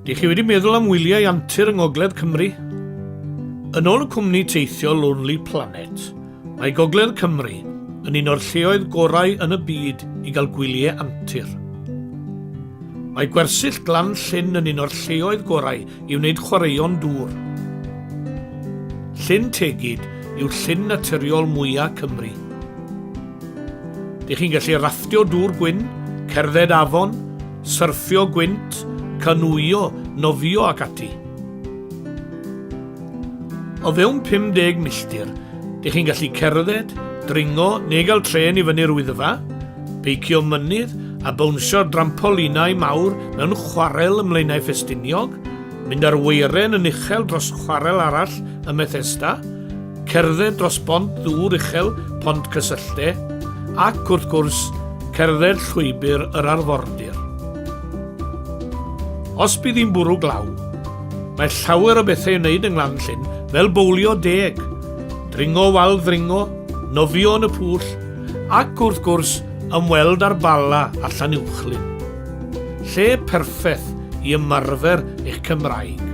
Dych chi wedi meddwl am wyliau antur yng Ngogledd Cymru? Yn ôl y cwmni teithio Lonely Planet, mae Gogledd Cymru yn un o'r lleoedd gorau yn y byd i gael gwyliau antur. Mae gwersyll Glan-llyn yn un o'r lleoedd gorau i wneud chwaraeon dŵr. Llyn Tegid yw'r llyn naturiol mwyaf Cymru. Dych chi'n gallu rafftio dŵr gwyn, cerdded afon, syrffio gwynt, canwyo, nofio ac ati. O fewn 50 milltir, dych chi'n gallu cerdded, dringo neu gael tren i fyny'r Wyddfa, beicio mynydd a bownsio drampolinau mawr mewn chwarel ymlaenau Ffestiniog, mynd ar weiren yn uchel dros chwarel arall y Methesda, cerdded dros bont ddŵr uchel pont Cysylltau, ac wrth gwrs cerdded llwybr yr arfordir. Os bydd hi'n bwrw glaw, mae llawer o bethau i wneud yng Glan-llyn fel bowlio deg, dringo wal ddringo, nofio yn y pwll, ac wrth gwrs ymweld â'r bala allan uwchlyn. Lle perffeth i ymarfer eich Cymraeg.